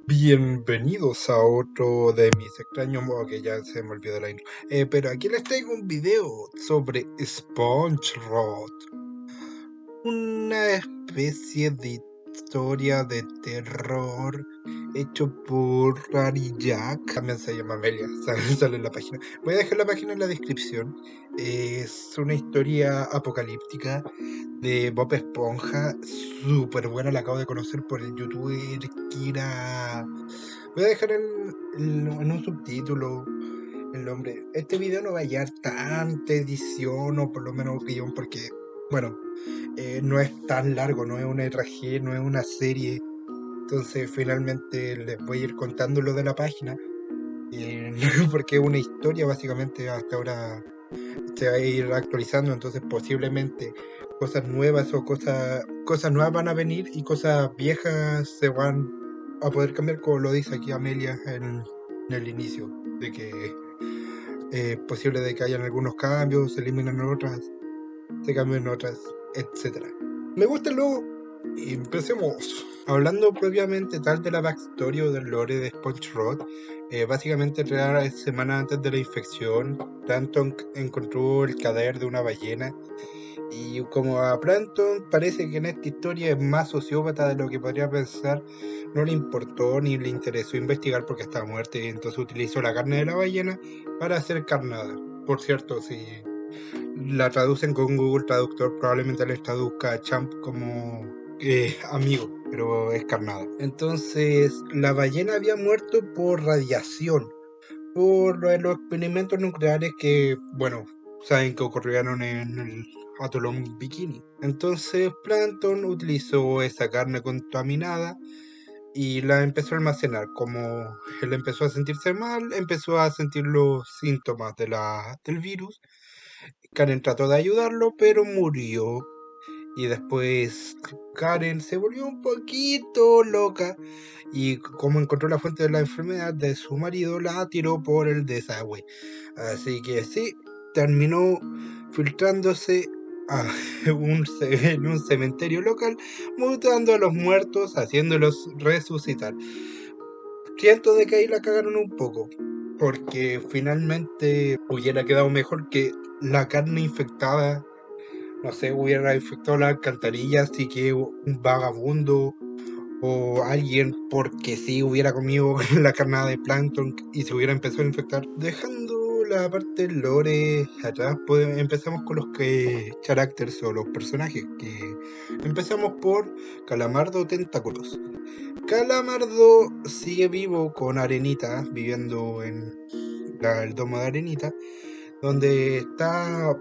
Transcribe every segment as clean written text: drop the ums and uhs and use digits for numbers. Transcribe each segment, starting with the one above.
Bienvenidos a otro de mis extraños modos que ya se me olvidó la intro. Pero aquí les traigo un video sobre SpongeRob, una especie de historia de terror hecho por Rary Jack. También se llama Amelia, sale en la página. Voy a dejar la página en la descripción. Es una historia apocalíptica de Bob Esponja, súper buena, la acabo de conocer por el youtuber Kira. Voy a dejar en un subtítulo el nombre. Este video no va a llevar tanta edición o por lo menos guión porque, bueno, no es tan largo, no es una RG, no es una serie. Entonces finalmente les voy a ir contando lo de la página. Porque es una historia básicamente hasta ahora se va a ir actualizando, entonces posiblemente cosas nuevas o cosas nuevas van a venir y cosas viejas se van a poder cambiar, como lo dice aquí Amelia en el inicio, de que es posible de que hayan algunos cambios, se eliminan otras, se cambien otras, etcétera. Me gusta el logo y empecemos. Hablando previamente tal de la backstory o del lore de SpongeRob, básicamente 3 semanas antes de la infección, Plankton encontró el cadáver de una ballena y como a Plankton parece que en esta historia es más sociópata de lo que podría pensar, no le importó ni le interesó investigar porque estaba muerta y entonces utilizó la carne de la ballena para hacer carnada. Por cierto, si la traducen con Google Traductor, probablemente les traduzca a Champ como amigo, pero es carnada. Entonces, la ballena había muerto por radiación, por los experimentos nucleares que, bueno, saben que ocurrieron en el atolón Bikini. Entonces, Plankton utilizó esa carne contaminada y la empezó a almacenar. Como él empezó a sentirse mal, empezó a sentir los síntomas del virus. Karen trató de ayudarlo, pero murió. Y después Karen se volvió un poquito loca y como encontró la fuente de la enfermedad de su marido, la tiró por el desagüe. Así que sí, terminó filtrándose a en un cementerio local, mutando a los muertos, haciéndolos resucitar. Siento de que ahí la cagaron un poco, porque finalmente hubiera quedado mejor que la carne infectada, no sé, hubiera infectado las alcantarillas y que un vagabundo o alguien porque sí hubiera comido la carne de Plankton y se hubiera empezado a infectar. Dejando la parte del lore atrás, pues empezamos con los characters o los personajes, que empezamos por Calamardo Tentáculos. Calamardo sigue vivo con Arenita, viviendo en el domo de Arenita, donde está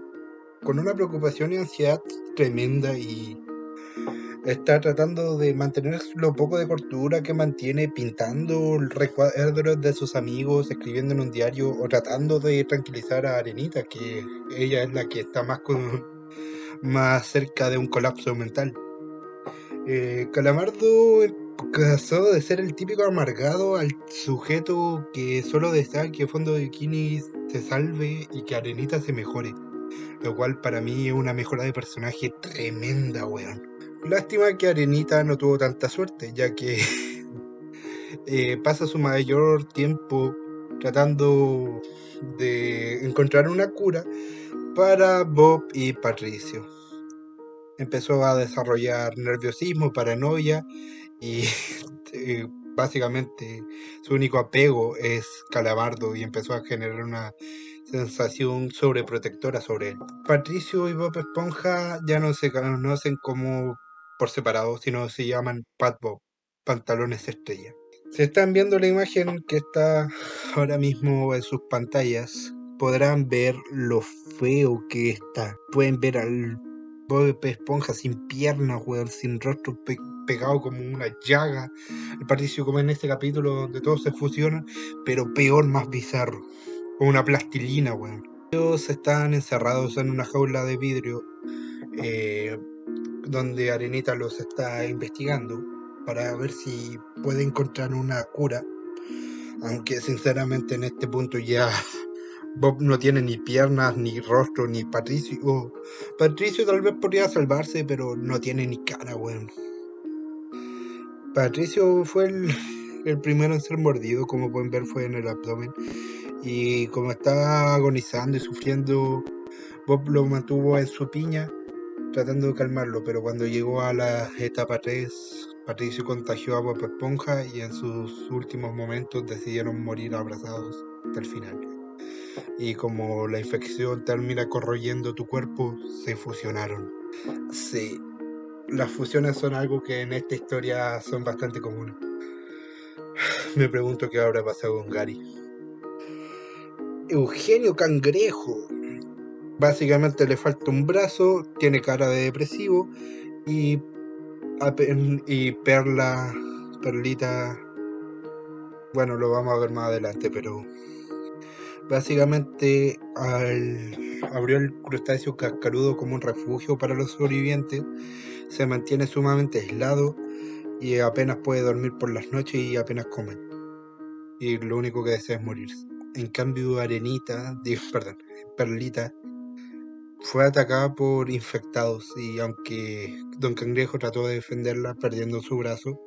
con una preocupación y ansiedad tremenda y está tratando de mantener lo poco de cordura que mantiene, pintando recuadros de sus amigos, escribiendo en un diario o tratando de tranquilizar a Arenita, que ella es la que está más cerca de un colapso mental. Calamardo pasó de ser el típico amargado al sujeto que solo desea que Fondo de Bikini se salve y que Arenita se mejore, lo cual para mí es una mejora de personaje tremenda, weón. Lástima que Arenita no tuvo tanta suerte, ya que pasa su mayor tiempo tratando de encontrar una cura para Bob y Patricio. Empezó a desarrollar nerviosismo, paranoia y básicamente su único apego es Calamardo y empezó a generar una sensación sobreprotectora sobre él. Patricio y Bob Esponja ya no se conocen como por separado, sino se llaman Pat Bob, pantalones estrella. Si están viendo la imagen que está ahora mismo en sus pantallas, podrán ver lo feo que está. Pueden ver al Bob Esponja sin piernas, weón, sin rostro pegado como una llaga. El Patricio como en este capítulo donde todos se fusionan, pero peor, más bizarro. Como una plastilina, weón. Ellos están encerrados en una jaula de vidrio donde Arenita los está investigando para ver si puede encontrar una cura. Aunque sinceramente en este punto ya Bob no tiene ni piernas, ni rostro, ni Patricio. Patricio tal vez podría salvarse, pero no tiene ni cara, weón. Patricio fue el primero en ser mordido, como pueden ver, fue en el abdomen. Y como estaba agonizando y sufriendo, Bob lo mantuvo en su piña, tratando de calmarlo, pero cuando llegó a la etapa 3, Patricio contagió a Bob Esponja y en sus últimos momentos decidieron morir abrazados hasta el final. Y como la infección termina corroyendo tu cuerpo, se fusionaron. Sí, las fusiones son algo que en esta historia son bastante comunes. Me pregunto qué habrá pasado con Gary. Eugenio Cangrejo. Básicamente le falta un brazo, tiene cara de depresivo y Perlita, bueno, lo vamos a ver más adelante, pero básicamente abrió el crustáceo cascarudo como un refugio para los sobrevivientes, se mantiene sumamente aislado y apenas puede dormir por las noches y apenas come. Y lo único que desea es morirse. En cambio, Perlita, fue atacada por infectados y aunque Don Cangrejo trató de defenderla perdiendo su brazo,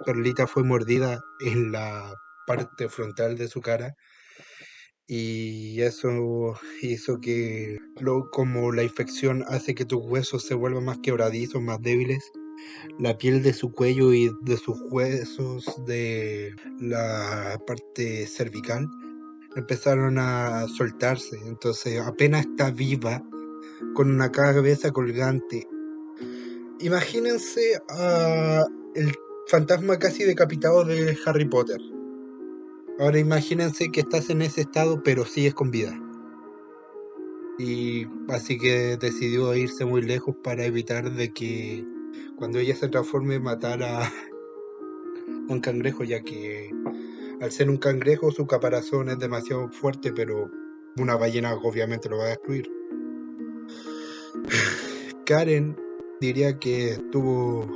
Perlita fue mordida en la parte frontal de su cara y eso hizo que, como la infección hace que tus huesos se vuelvan más quebradizos, más débiles, la piel de su cuello y de sus huesos de la parte cervical empezaron a soltarse, entonces apenas está viva con una cabeza colgante. Imagínense a el fantasma casi decapitado de Harry Potter. Ahora imagínense que estás en ese estado pero sigues con vida. Y así que decidió irse muy lejos para evitar de que cuando ella se transforme matara a un cangrejo, ya que al ser un cangrejo su caparazón es demasiado fuerte, pero una ballena obviamente lo va a destruir. Karen diría que tuvo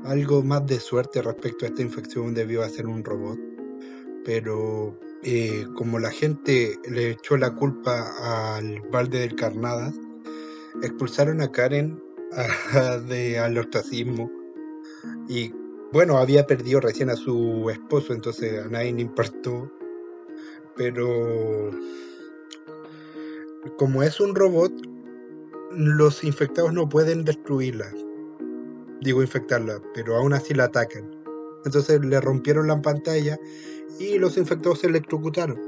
algo más de suerte respecto a esta infección debido a ser un robot, pero como la gente le echó la culpa al balde del Carnadas, expulsaron a Karen al ostracismo y bueno, había perdido recién a su esposo, entonces a nadie le importó, pero como es un robot, los infectados no pueden destruirla, digo infectarla, pero aún así la atacan. Entonces le rompieron la pantalla y los infectados se electrocutaron.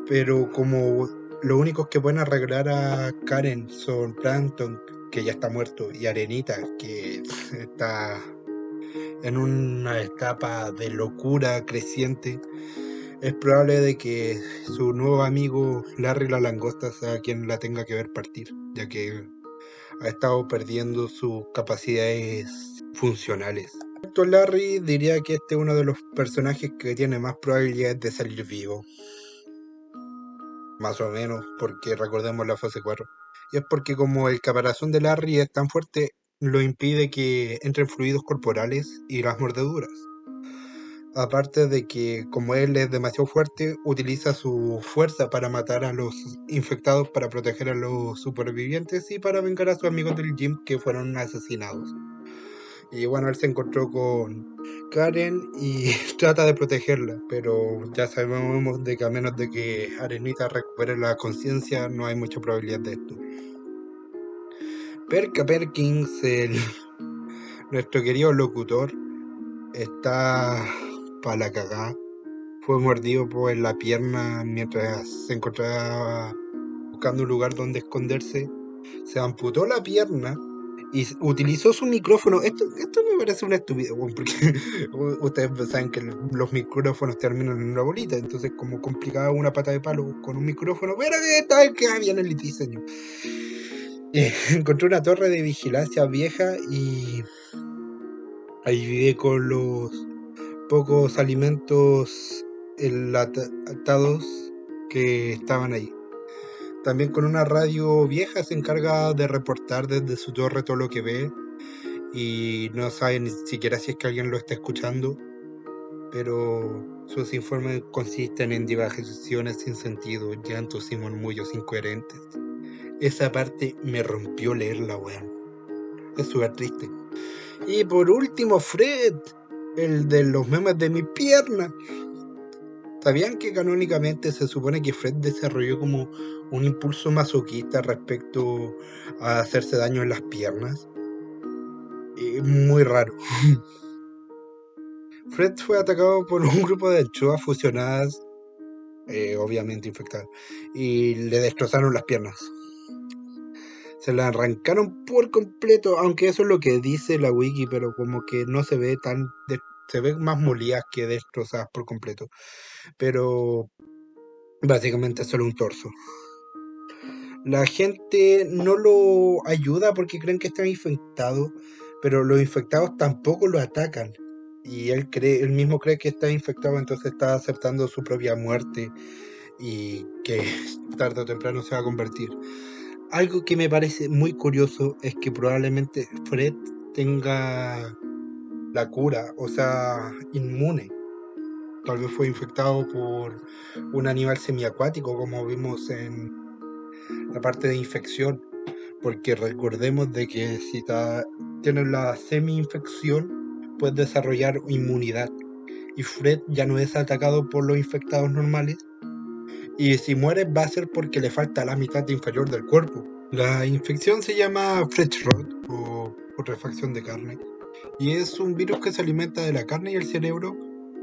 Pero como los únicos que pueden arreglar a Karen son Plankton, que ya está muerto, y Arenita, que está en una etapa de locura creciente, es probable de que su nuevo amigo Larry la Langosta sea quien la tenga que ver partir, ya que ha estado perdiendo sus capacidades funcionales. Larry diría que este es uno de los personajes que tiene más probabilidades de salir vivo. Más o menos, porque recordemos la fase 4. Y es porque como el caparazón de Larry es tan fuerte, lo impide que entren fluidos corporales y las mordeduras. Aparte de que como él es demasiado fuerte, utiliza su fuerza para matar a los infectados, para proteger a los supervivientes y para vengar a sus amigos del gym que fueron asesinados. Y bueno, él se encontró con Karen y trata de protegerla, pero ya sabemos de que a menos de que Arenita recupere la conciencia, no hay mucha probabilidad de esto. Perka Perkins, nuestro querido locutor, está para la cagada. Fue mordido por la pierna mientras se encontraba buscando un lugar donde esconderse. Se amputó la pierna y utilizó su micrófono. Esto me parece una estupidez, porque ustedes saben que los micrófonos terminan en una bolita, entonces como complicaba una pata de palo con un micrófono, pero esta vez queda bien el diseño. Encontré una torre de vigilancia vieja y ahí vive con los pocos alimentos enlatados que estaban ahí. También con una radio vieja se encarga de reportar desde su torre todo lo que ve y no sabe ni siquiera si es que alguien lo está escuchando, pero sus informes consisten en divagaciones sin sentido, llantos y murmullos incoherentes. Esa parte me rompió leerla, weón. Es súper triste. Y por último, Fred, el de los memes de mi pierna. ¿Sabían que canónicamente se supone que Fred desarrolló como un impulso masoquista respecto a hacerse daño en las piernas? Muy raro. Fred fue atacado por un grupo de anchoas fusionadas, obviamente infectadas, y le destrozaron las piernas. Se la arrancaron por completo, aunque eso es lo que dice la wiki, pero como que no se ve tan... se ve más molidas que destrozadas por completo. Pero básicamente es solo un torso. La gente no lo ayuda porque creen que está infectado, pero los infectados tampoco lo atacan. Y él mismo cree que está infectado, entonces está aceptando su propia muerte y que tarde o temprano se va a convertir. Algo que me parece muy curioso es que probablemente Fred tenga la cura, o sea, inmune. Tal vez fue infectado por un animal semiacuático, como vimos en la parte de infección, porque recordemos de que si tienes la semi-infección, puedes desarrollar inmunidad. Y Fred ya no es atacado por los infectados normales, y si muere va a ser porque le falta la mitad inferior del cuerpo. La infección se llama French Rot o putrefacción de carne y es un virus que se alimenta de la carne y el cerebro,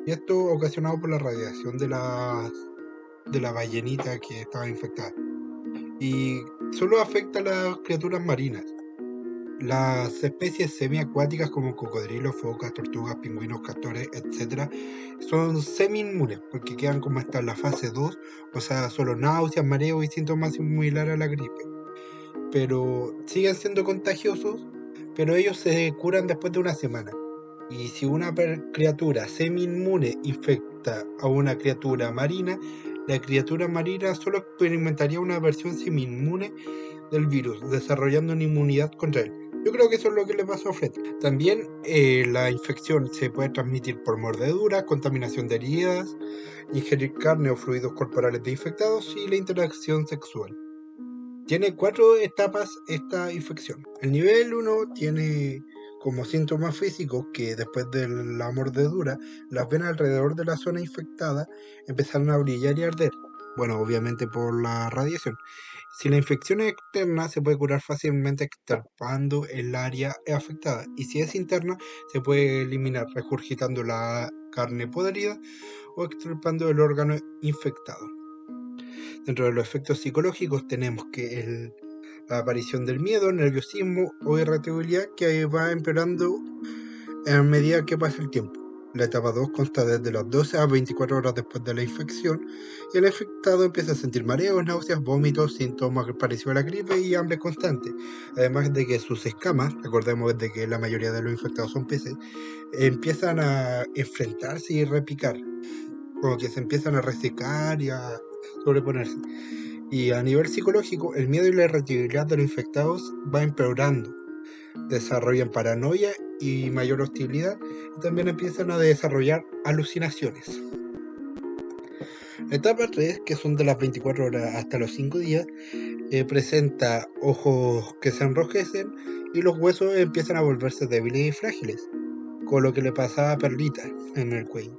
y esto ocasionado por la radiación de la ballenita que estaba infectada, y solo afecta a las criaturas marinas. Las especies semiacuáticas como cocodrilos, focas, tortugas, pingüinos, castores, etc. son semi-inmunes porque quedan como hasta la fase 2, o sea, solo náuseas, mareos y síntomas similares a la gripe. Pero siguen siendo contagiosos, pero ellos se curan después de una semana. Y si una criatura semi-inmune infecta a una criatura marina, la criatura marina solo experimentaría una versión semi-inmune del virus, desarrollando una inmunidad contra él. Yo creo que eso es lo que le pasó a Fred. También la infección se puede transmitir por mordedura, contaminación de heridas, ingerir carne o fluidos corporales de infectados y la interacción sexual. Tiene 4 etapas esta infección. El nivel 1 tiene como síntomas físicos que después de la mordedura, las venas alrededor de la zona infectada empezaron a brillar y arder. Bueno, obviamente por la radiación. Si la infección es externa, se puede curar fácilmente extirpando el área afectada. Y si es interna, se puede eliminar regurgitando la carne podrida o extirpando el órgano infectado. Dentro de los efectos psicológicos tenemos que la aparición del miedo, nerviosismo o irritabilidad que va empeorando a medida que pasa el tiempo. La etapa 2 consta desde las 12 a 24 horas después de la infección y el infectado empieza a sentir mareos, náuseas, vómitos, síntomas parecidos a la gripe y hambre constante. Además de que sus escamas, recordemos de que la mayoría de los infectados son peces, empiezan a enfrentarse y repicar, como que se empiezan a resecar y a sobreponerse. Y a nivel psicológico, el miedo y la irritabilidad de los infectados va empeorando. Desarrollan paranoia y mayor hostilidad, y también empiezan a desarrollar alucinaciones. La etapa 3, que son de las 24 horas hasta los 5 días, presenta ojos que se enrojecen y los huesos empiezan a volverse débiles y frágiles, con lo que le pasaba a Perlita en el cuello.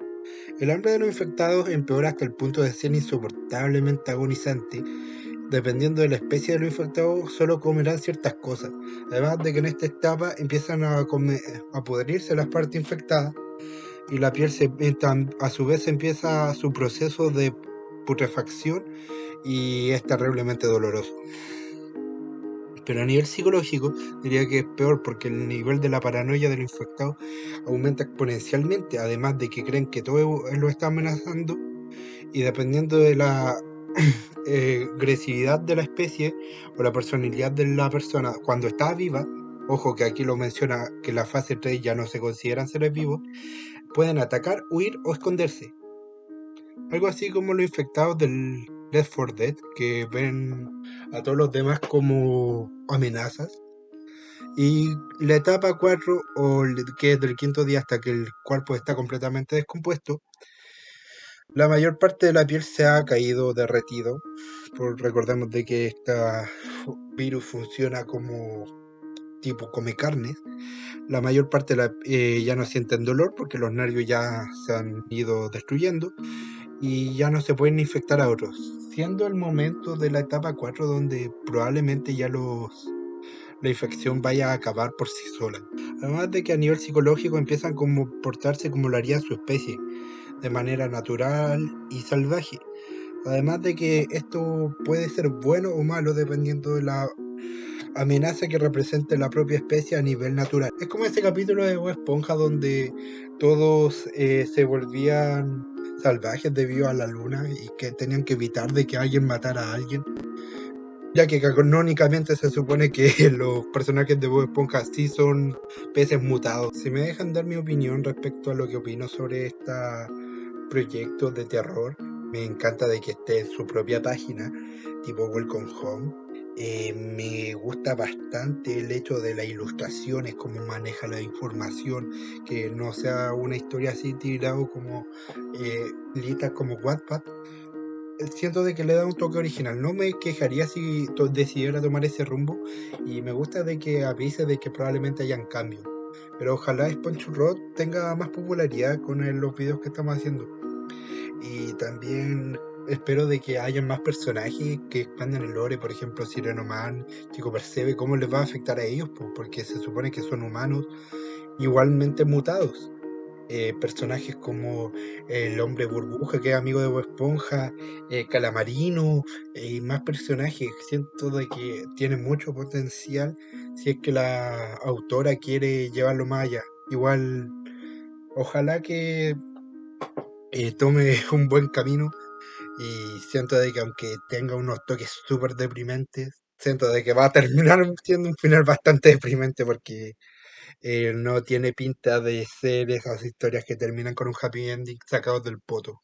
El hambre de los infectados empeora hasta el punto de ser insoportablemente agonizante. Dependiendo de la especie de los infectados, solo comerán ciertas cosas. Además de que en esta etapa empiezan a pudrirse las partes infectadas y la piel a su vez empieza su proceso de putrefacción y es terriblemente doloroso. Pero a nivel psicológico diría que es peor porque el nivel de la paranoia del infectado aumenta exponencialmente, además de que creen que todo lo está amenazando, y dependiendo de la agresividad de la especie o la personalidad de la persona cuando está viva, ojo que aquí lo menciona que la fase 3 ya no se consideran seres vivos, pueden atacar, huir o esconderse. Algo así como los infectados del Left 4 Dead, que ven a todos los demás como amenazas. Y la etapa 4, que es del quinto día hasta que el cuerpo está completamente descompuesto, la mayor parte de la piel se ha caído derretido. Recordemos de que este virus funciona como tipo come carnes, la mayor parte ya no sienten dolor porque los nervios ya se han ido destruyendo y ya no se pueden infectar a otros, siendo el momento de la etapa 4 donde probablemente la infección vaya a acabar por sí sola. Además de que a nivel psicológico empiezan a comportarse como lo haría su especie, de manera natural y salvaje. Además de que esto puede ser bueno o malo dependiendo de la amenaza que represente la propia especie a nivel natural. Es como ese capítulo de Bob Esponja donde todos se volvían salvajes debido a la luna y que tenían que evitar de que alguien matara a alguien, ya que canónicamente se supone que los personajes de Bob Esponja sí son peces mutados. Si me dejan dar mi opinión respecto a lo que opino sobre este proyecto de terror, me encanta de que esté en su propia página, tipo Welcome Home. Me gusta bastante el hecho de las ilustraciones, cómo maneja la información, que no sea una historia así tirado como listas como Wattpad. Siento de que le da un toque original. No me quejaría si decidiera tomar ese rumbo, y me gusta de que avise de que probablemente hayan cambios. Pero ojalá SpongeBob tenga más popularidad con los videos que estamos haciendo. Y también espero de que haya más personajes que expandan el lore, por ejemplo Sireno Man, Chico Percebe, cómo les va a afectar a ellos, porque se supone que son humanos igualmente mutados. Personajes como el hombre burbuja, que es amigo de Bob Esponja, Calamarino, y más personajes. Siento de que tiene mucho potencial si es que la autora quiere llevarlo más allá. Igual, ojalá que tome un buen camino, y siento de que aunque tenga unos toques súper deprimentes, siento de que va a terminar siendo un final bastante deprimente porque no tiene pinta de ser esas historias que terminan con un happy ending sacados del poto.